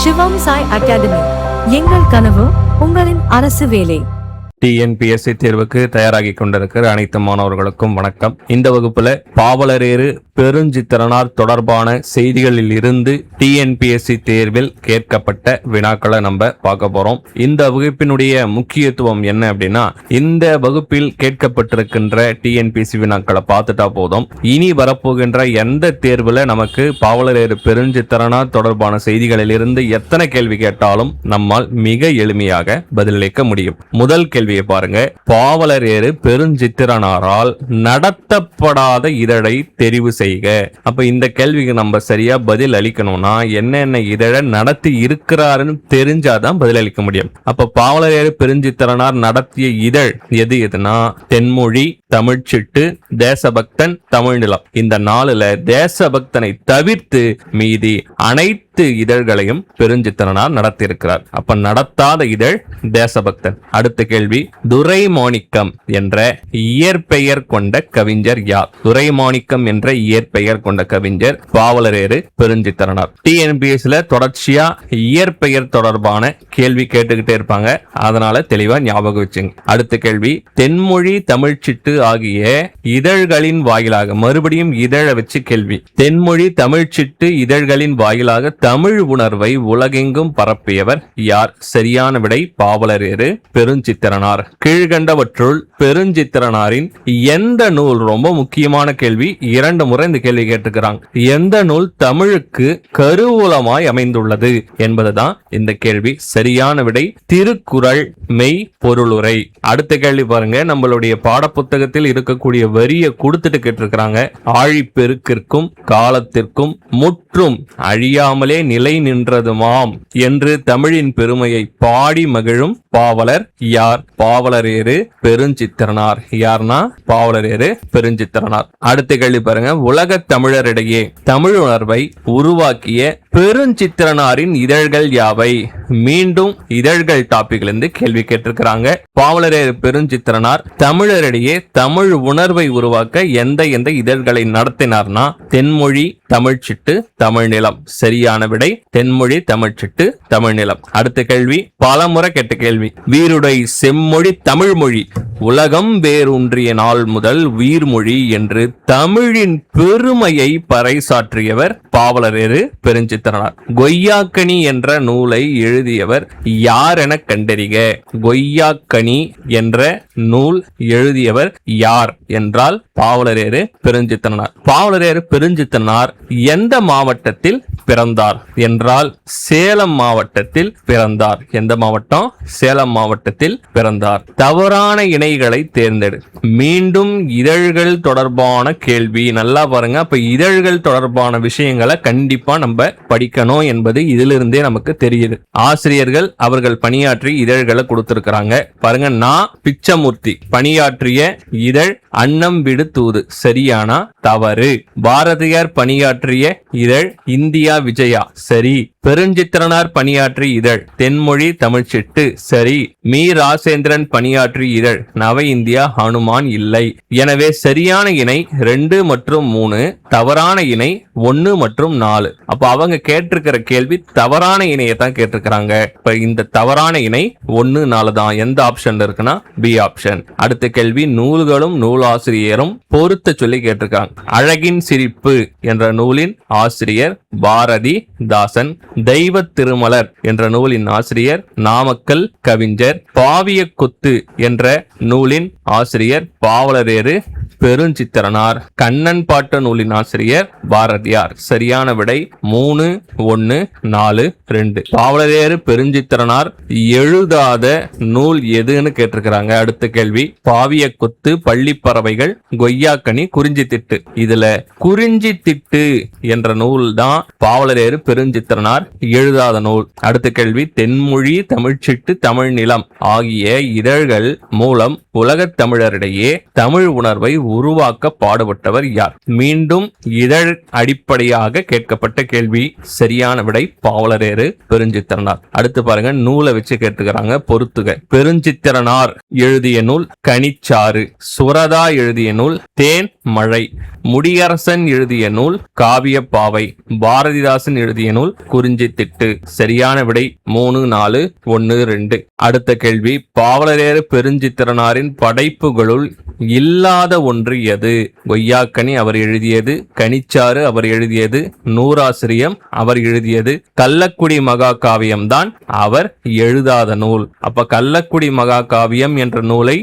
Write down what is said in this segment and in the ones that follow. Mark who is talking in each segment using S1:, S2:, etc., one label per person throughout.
S1: சிவம் Sai academy. எங்கள் கனவு உங்களின் அரசு வேலை.
S2: டிஎன்பிஎஸ்சி தேர்வுக்கு தயாராகி கொண்டிருக்கிற அனைத்து மாணவர்களுக்கும் வணக்கம். இந்த வகுப்புல பாவலரேறு பெருஞ்சித்திரனார் தொடர்பான செய்திகளில் இருந்து டிஎன்பிஎஸ்சி தேர்வில் கேட்கப்பட்ட வினாக்களை நம்ம பார்க்க போறோம். இந்த வகுப்பினுடைய முக்கியத்துவம் என்ன அப்படின்னா, இந்த வகுப்பில் கேட்கப்பட்டிருக்கின்ற டிஎன்பிஎஸ்சி வினாக்களை பார்த்துட்டா போதும், இனி வரப்போகின்ற எந்த தேர்வுல நமக்கு பாவலரேறு பெருஞ்சித்திரனார் தொடர்பான செய்திகளில் இருந்து எத்தனை கேள்வி கேட்டாலும் நம்மால் மிக எளிமையாக பதிலளிக்க முடியும். முதல் கேள்வியை பாருங்க. பாவலரேறு பெருஞ்சித்திரனாரால் நடத்தப்படாத இதழை தெரிவு செய்க. அப்ப இந்த கேள்விக்கு நம்ம சரியா பதில் அளிக்கணும்னா என்னென்ன இதழை நடத்தி இருக்கிறாருன்னு தெரிஞ்சாதான் பதில் அளிக்க முடியும். அப்ப பாவலரேறு பெருஞ்சித்திரனார் நடத்திய இதழ் எதுனா தென்மொழி, தமிழ்ச்சிட்டு, தேசபக்தன், தமிழ்நிலம். இந்த நாலுல தேசபக்தனை தவிர்த்து மீதி அனைத்து இதழ்களையும் பெருஞ்சித்திரனார் நடத்தியிருக்கிறார். அப்ப நடத்தாத இதழ் தேசபக்தன். அடுத்த கேள்வி, துரைமாணிக்கம் என்ற இயற்பெயர் கொண்ட கவிஞர் யார்? துரைமாணிக்கம் என்ற இயற்பெயர் கொண்ட கவிஞர் பாவலரேறு பெருஞ்சித்திரனார். டிஎன்பிஎஸ்சில தொடர்ச்சியா இயற்பெயர் தொடர்பான கேள்வி கேட்டுக்கிட்டே இருப்பாங்க, அதனால தெளிவா ஞாபகம் வச்சுங்க. அடுத்த கேள்வி, தென்மொழி, தமிழ்ச்சிட்டு ஆகிய இதழ்களின் வாயிலாக, மறுபடியும் இதழை வச்சு கேள்வி, தென்மொழி, தமிழ்ச்சிட்டு இதழ்களின் வாயிலாக தமிழ் உணர்வை உலகெங்கும் பரப்பியவர் யார்? சரியான விடை பாவலரேறு பெருஞ்சித்திரனார். கீழ்கண்டவற்றுள் பெருஞ்சித்திரனாரின் எந்த நூல், ரொம்ப முக்கியமான கேள்வி, 2 முறை இந்த கேள்வி கேட்டுக்கிறாங்க, எந்த நூல் தமிழுக்கு கருவூலமாய் அமைந்துள்ளது என்பதுதான் இந்த கேள்வி. சரியான விடை திருக்குறள் மெய் பொருளுரை. அடுத்த கேள்வி பாருங்க, நம்மளுடைய பாடப்புத்தகத்தில் இருக்கக்கூடிய வரியை கொடுத்துட்டு கேட்டிருக்கிறாங்க. ஆழிப்பெருக்கிற்கும் காலத்திற்கும் முற்றும் அழியாமலே நிலை நின்றதுமாம் என்று தமிழின் பெருமையை பாடி மகிழும் பாவலர் யார்? பாவலரேறு பெருஞ்சித்திரனார். யார்னா பாவலரேறு பெருஞ்சித்திரனார். அடுத்த கேள்வி பாருங்க, உலக தமிழரிடையே தமிழ் உணர்வை உருவாக்கிய பெருஞ்சித்திரனாரின் இதழ்கள் யாவை? மீண்டும் இதழ்கள் டாபிக்ல இருந்து கேள்வி கேட்டிருக்கிறாங்க. பாவலரேறு பெருஞ்சித்திரனார் தமிழரிடையே தமிழ் உணர்வை உருவாக்க எந்த இதழ்களை நடத்தினார்னா தென்மொழி, தமிழ்ச்சிட்டு, தமிழ்நிலம். சரியான விடை தென்மொழி, தமிழ்ச்சிட்டு, தமிழ்நிலம். அடுத்த கேள்வி பலமுறை கேட்ட கேள்வி, வீருடை செம்மொழி தமிழ்மொழி உலகம் வேரூன்றிய நாள் முதல் வீர்மொழி என்று தமிழின் பெருமையை பறைசாற்றியவர் பாவலரேறு பெருஞ்சித்திரனார். கொய்யாக்கனி என்ற நூலை எழுதியவர் யார் என கண்டறிக. கொய்யாக்கனி என்ற நூல் எழுதியவர் யார் என்றால் பாவலரேறு பெருஞ்சித்திரனார். பாவலரேறு பெருஞ்சித்திரனார் எந்த மாவட்டத்தில் பிறந்தார் என்றால் சேலம் மாவட்டத்தில் பிறந்தார். எந்த மாவட்டம்? சேலம் மாவட்டத்தில் பிறந்தார். தவறான இணைகளை தேர்ந்தெடு. மீண்டும் இதழ்கள் தொடர்பான கேள்வி. நல்லா பாருங்க, அப்ப இதழ்கள் தொடர்பான விஷயங்களை கண்டிப்பா நம்ம படிக்கணும் என்பது இதிலிருந்தே நமக்கு தெரியுது. ஆசிரியர்கள் அவர்கள் பணியாற்றி இதழ்களை கொடுத்திருக்கிறாங்க பாருங்க. நான் பிச்சமூர்த்தி பணியாற்றிய இதழ் அன்னம் விடு தூது. சரியானா தவறு. பாரதியார் பணியாற்றிய இதழ் இந்தியா விஜயா. சரி. பெருஞ்சித்திரனார் பணியாற்றிய இதழ் தென்மொழி, தமிழ்ச்சிட்டு. சரி. மீ ராசேந்திரன் பணியாற்றிய இதழ் நவ இந்தியா ஹனுமான். இல்லை. எனவே சரியான இணை 2 மற்றும் 3, தவறான இணை 1 மற்றும் 4. அப்ப அவங்க கேட்டிருக்கிற கேள்வி தவறான இணையை தான் கேட்டிருக்கிறாங்க. இப்ப இந்த தவறான இணை 1, 4 தான். எந்த ஆப்ஷன் இருக்குன்னா பி ஆப்ஷன். அடுத்த கேள்வி, நூல்களும் நூலாசிரியரும் பொருத்த சொல்லி கேட்டிருக்காங்க. அழகின் சிரிப்பு என்ற நூலின் ஆசிரியர் பாரதிதாசன். தெய்வ திருமலர் என்ற நூலின் ஆசிரியர் நாமக்கல் கவிஞர். பாவிய கொத்து என்ற நூலின் ஆசிரியர் பாவலரேறு பெருஞ்சித்திரனார். கண்ணன் பாட்டு நூலின் ஆசிரியர் பாரதியார். சரியான விடை 3, 1, 4, 2. பாவலரேறு பெருஞ்சித்திரனார் எழுதாத நூல் எதுன்னு கேட்டிருக்கிறாங்க. அடுத்த கேள்வி, பாவிய கொத்து, பள்ளிப்பறவைகள், கொய்யாக்கனி, குறிஞ்சி திட்டு. இதுல குறிஞ்சி திட்டு என்ற நூல் தான் பாவலரேறு பெருஞ்சித்திரனார் எழுதாத நூல். அடுத்த கேள்வி, தென்மொழி, தமிழ்ச்சிட்டு, தமிழ்நிலம் ஆகிய இதழ்கள் மூலம் உலகத் தமிழரிடையே தமிழ் உணர்வை உருவாக்க பாடுபட்டவர் யார்? மீண்டும் இதழ் அடிப்படையாக கேட்கப்பட்ட கேள்வி. சரியான விடை பாவலரேறு பெருஞ்சித்திரனார். அடுத்து பாருங்க, நூலை வச்சு கேட்டுக்கிறாங்க, பொறுத்துக. பெருஞ்சித்திரனார் எழுதிய நூல் கனிச்சாறு. சுரதா எழுதிய நூல் தேன் மழை. முடியரசன் எழுதிய நூல் காவியப்பாவை. பாரதிதாசன் எழுதிய நூல் குறிஞ்சித்திட்டு. சரியான விடை 3, 4, 1, 2. அடுத்த கேள்வி, பாவலரேறு பெருஞ்சித்திரனாரின் படைப்புகளுள் இல்லாத ஒன்று எது? கொய்யாக்கனி அவர் எழுதியது, கனிச்சாறு அவர் எழுதியது, நூறாசிரியம் அவர் எழுதியது, கள்ளக்குடி மகா காவியம் தான் அவர் எழுதாத நூல். அப்ப கள்ளக்குடி மகா காவியம் என்ற நூலை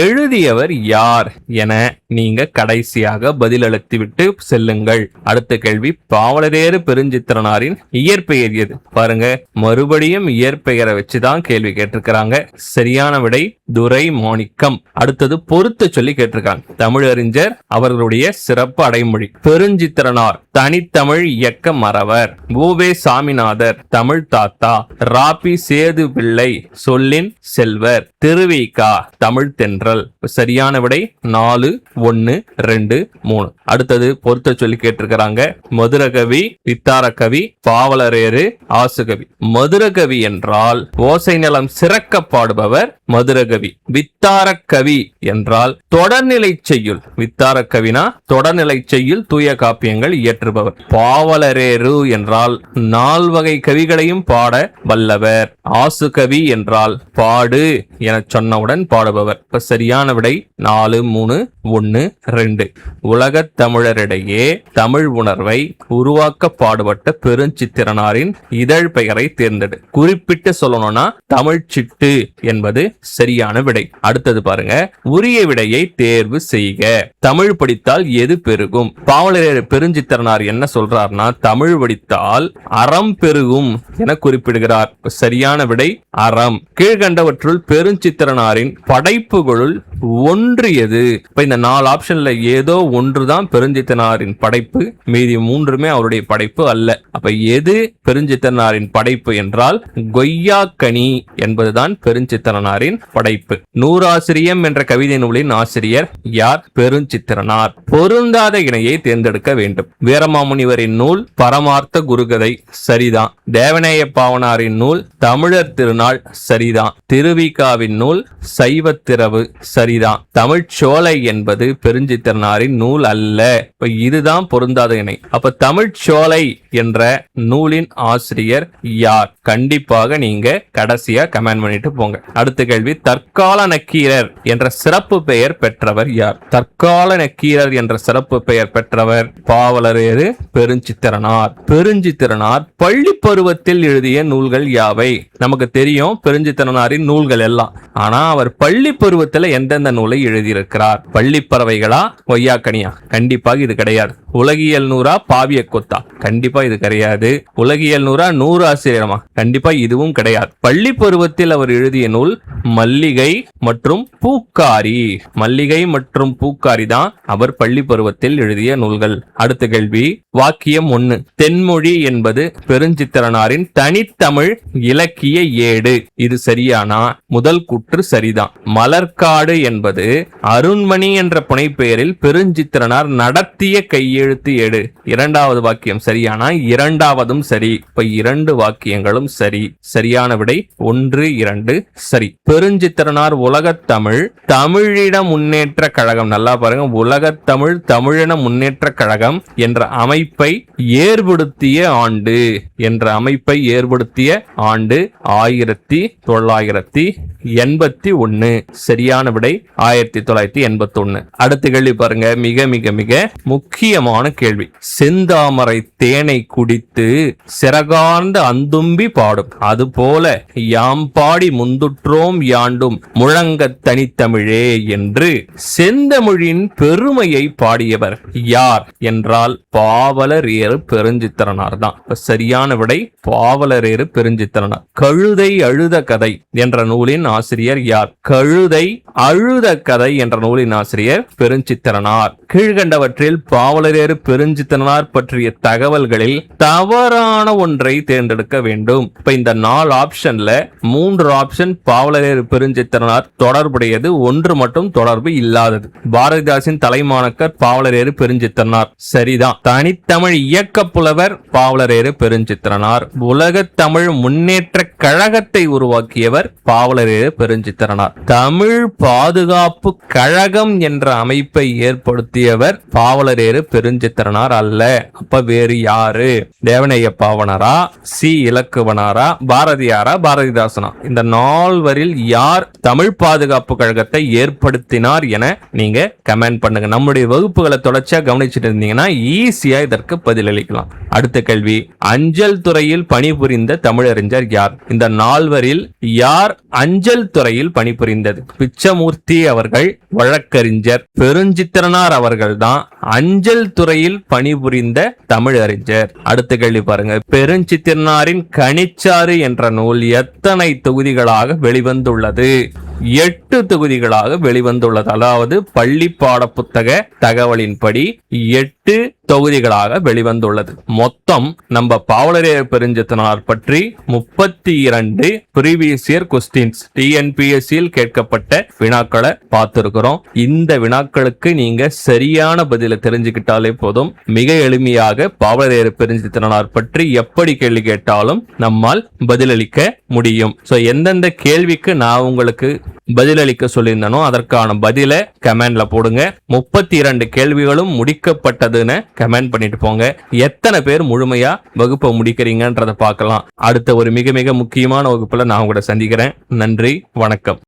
S2: எழுதியவர் யார் என நீங்க கடைசியாக பதிலளித்துவிட்டு செல்லுங்கள். அடுத்த கேள்வி, பாவலரேறு பெருஞ்சித்திரனாரின் இயற்பெயர் எது? பாருங்க, மறுபடியும் இயற்பெயரை வச்சுதான் கேள்வி கேட்டிருக்கிறாங்க. சரியான விடை துரை மாணிக்கம். அடுத்தது பொறுத்து சொல்லி கேட்டிருக்காங்க. தமிழறிஞர் அவர்களுடைய சிறப்பு அடைமொழி. பெருஞ்சித்திரனார் தனித்தமிழ் இயக்க மறவர். பூவே சாமிநாதர் தமிழ் தாத்தா. ராபி சேது பிள்ளை சொல்லின் செல்வர். திருவிகா தமிழ் தென்றல். சரியான விடை 4, 1, 2, 3. அடுத்தது பொறுத்த சொல்லி கேட்டிருக்கிறாங்க. மதுரகவி, வித்தாரகவி, பாவலரேறு, ஆசுகவி. மதுரகவி என்றால் ஓசை நலம் சிறக்க பாடுபவர் மதுரகவி. வித்தாரக்கவி என்றால் தொடர்நிலை செய்யுள். வித்தாரக்கவினா தொடர்நிலை செய்யுள் தூய காப்பியங்கள் இயற்றுபவர். பாவலரேறு என்றால் 4 வகை கவிகளையும் பாட வல்லவர். ஆசுகவி என்றால் பாடு என சொன்னவுடன் பாடுபவர். சரியான விடை 4, 3, 1, 2. உலகத் தமிழரிடையே தமிழ் உணர்வை உருவாக்க பாடுபட்ட பெருஞ்சித்திரனாரின் இதழ் பெயரை தேர்ந்தெடு. குறிப்பிட்டு சொல்லணும்னா தமிழ் சிட்டு என்பது சரியான விடை. அடுத்தது பாருங்க, உரிய விடையை தேர்வு செய்க. தமிழ் படித்தால் எது பெருகும்? பாவலரேறு பெருஞ்சித்திரனார் என்ன சொல்றார்னா, தமிழ் படித்தால் அறம் பெருகும் என குறிப்பிடுகிறார். சரியான விடை அறம். கீழ்கண்டவற்றுள் பெருஞ்சித்திரனாரின் படைப்புகளுள் ஒன்று எது? இப்ப இந்த 4 ஆப்ஷன்ல ஏதோ ஒன்றுதான் பெருஞ்சித்திரனாரின் படைப்பு, மீதி 3மே அவருடைய படைப்பு அல்ல. அப்ப எது பெருஞ்சித்திரனாரின் படைப்பு என்றால் கொய்யாக்கனி என்பதுதான் பெருஞ்சித்திரனாரின் படைப்பு. நூறாசிரியம் என்ற கவிதை நூலின் ஆசிரியர் யார்? பெருஞ்சித்திரனார். பொருந்தாத இணையை தேர்ந்தெடுக்க வேண்டும். வீரமாமுனிவரின் நூல் பரமார்த்த குருகதை சரிதான். தேவநேய பாவனாரின் நூல் தமிழர் திருநாள் சரிதான். திருவிகாவின் நூல் சைவத்திரவு சரிதான். தமிழ்ச்சோலை என்பது பெருஞ்சித்திரனாரின் நூல் அல்ல. இப்ப இதுதான் பொருந்தாத இணை. அப்ப தமிழ்ச்சோலை என்ற நூலின் ஆசிரியர் யார்? கண்டிப்பாக நீங்க கடைசியா கமெண்ட் பண்ணிட்டு போங்க. அடுத்த கேள்வி, தற்கால நக்கீரர் என்ற சிறப்பு பெயர் பெற்றவர் யார்? தற்கால நக்கீரர் என்ற சிறப்பு பெயர் பெற்றவர் பாவலரேறு பெருஞ்சித்திரனார். பெருஞ்சித்திரனார் பள்ளி பருவத்தில் எழுதிய நூல்கள் யாவை? நமக்கு தெரியும் பெருஞ்சித்திரனாரின் நூல்கள் எல்லாம். ஆனா அவர் பள்ளி பருவத்தில் எந்தெந்த நூலை எழுதியிருக்கிறார்? பள்ளி பறவைகளா, கொய்யாக்கனியா? கண்டிப்பாக இது கிடையாது. உலகியல் நூறா, பாவிய கொத்தா? கண்டிப்பா இது கிடையாது. உலகியல் நூறா, 100 ஆசிரியரமா? கண்டிப்பா இதுவும் கிடையாது. பள்ளி பருவத்தில் அவர் எழுதிய நூல் மல்லிகை மற்றும் பூக்காரி. மல்லிகை மற்றும் பூக்காரி தான் அவர் பள்ளி பருவத்தில் எழுதிய நூல்கள். அடுத்த கேள்வி, வாக்கியம் 1. தென்மொழி என்பது பெருஞ்சித்திரனாரின் தனித்தமிழ் இலக்கிய ஏடு. இது சரியானா? முதல் கூற்று சரிதான். மலர்காடு என்பது அருண்மணி என்ற புனைப்பெயரில் பெருஞ்சித்திரனார் நடத்திய கையெழுத்து ஏடு. 2வது வாக்கியம் சரியானா? 2வதும் சரி. இப்ப 2 வாக்கியங்களும் சரி. சரியான விடை 1, 2 சரி. பெருஞ்சித்திரனார் உலகத் தமிழ் தமிழின முன்னேற்ற கழகம், நல்லா பாருங்க, உலகத் தமிழ் தமிழின முன்னேற்ற கழகம் என்ற அமைப்பை ஏற்படுத்திய ஆண்டு 1981. சரியான விடை 1981. அடுத்த கேள்வி பாருங்க, மிக மிக மிக முக்கியமான கேள்வி. செந்தாமரை தேனை குடித்து சிறகார்ந்த அந்தும்பி பாடும், அதுபோல யாம் பாடி முந்துற்றோம் யாண்டும் முழங்கத் தனித்தமிழே என்று செந்தமிழின் பெருமையை பாடியவர் யார் என்றால் பாவலரேறு பெருஞ்சித்திரனார் தான். சரியான விடை பாவலரேறு பெருஞ்சித்திரனார். கழுதை அழுத கதை என்ற நூலின் ஆசிரியர் யார்? கழுதை அழுத கதை என்ற நூலின் ஆசிரியர் பெருஞ்சித்திரனார். கீழ்கண்டவற்றில் பாவலரேறு பெருஞ்சித்திரனார் பற்றிய தகவல்களில் தவறான ஒன்றை தேர்ந்தெடுக்க வேண்டும். இப்ப இந்த 4 ஆப்ஷன்ல 3 ஆப்ஷன் பாவலரேறு பெருஞ்சித்திரனார் தொடர்புடையது, 1 மட்டும் தொடர்பு இல்லாதது. பாரதிதாசின் தலைமாணக்கர் பாவலரேறு பெருஞ்சித்திரனார் சரிதான். தனித்தமிழ் இயக்க புலவர் பாவலரேறு பெருஞ்சித்திரனார். உலக தமிழ் முன்னேற்ற கழகத்தை உருவாக்கியவர் பாவலரேறு பெருஞ்சித்திரனார். தமிழ் பாதுகாப்பு கழகம் என்ற அமைப்பை ஏற்படுத்தியவர் பாவலரேறு பெருஞ்சித்திரனார் அல்ல. அப்ப வேறு யாரு? தேவநேய பாவனரா, சி இலக்குவனாரா, பாரதியாரா, பாரதிதாசனா? இந்த நால்வரில் யார் தமிழ் பாதுகாப்பு கழகத்தை ஏற்படுத்தினார் என நீங்க கமெண்ட் பண்ணுங்க. நம்முடைய வகுப்புகளை தொடர்ச்சியா கவனிச்சுட்டு இருந்தீங்கன்னா ஈஸியா இதற்கு பதிலளிக்கலாம். அடுத்த கேள்வி, அஞ்சல் துறையில் பணிபுரிந்த தமிழறிஞர் யார்? இந்த நால்வரில் யார் அஞ்சல் துறையில் பணிபுரிந்தது? பிச்சமூர்த்தி அவர்கள் வழக்கறிஞர், பெருஞ்சித்திரனார் அவர்கள் தான் அஞ்சல் துறையில் பணிபுரிந்த தமிழறிஞர். அடுத்த கேள்வி பாருங்க, பெருஞ்சித்திரனாரின் கனிச்சாறு என்ற நூல் எத்தனை தொகுதிகளாக வெளிவந்துள்ளது? 8 தொகுதிகளாக வெளிவந்துள்ளது. அதாவது பள்ளி பாட புத்தக தகவலின்படி 8 தொகுதிகளாக வெளிவந்துள்ளது. மொத்தம் நம்ம பாவலரேறு பெருஞ்சித்திரனார் பற்றி 32 ப்ரீவியஸ் இயர் கொஸ்டின்ஸ் டிஎன்பிஎஸ்சியில் கேட்கப்பட்ட வினாக்களை பார்த்திருக்கிறோம். இந்த வினாக்களுக்கு நீங்க சரியான பதில தெரிஞ்சுக்கிட்டாலே போதும். மிக எளிமையாக பாவலரேறு பெருஞ்சித்திரனார் பற்றி எப்படி கேள்வி கேட்டாலும் நம்மால் பதிலளிக்க முடியும். சோ எந்தெந்த கேள்விக்கு நான் உங்களுக்கு பதிலளிக்க சொல்லியிருந்தனோ அதற்கான பதில கமெண்ட்ல போடுங்க. 32 கேள்விகளும் முடிக்கப்பட்டதுன்னு கமெண்ட் பண்ணிட்டு போங்க. எத்தனை பேர் முழுமையா வகுப்பை முடிக்கிறீங்கன்றத பார்க்கலாம். அடுத்த ஒரு மிக மிக முக்கியமான வகுப்புல நான் உங்களை சந்திக்கிறேன். நன்றி, வணக்கம்.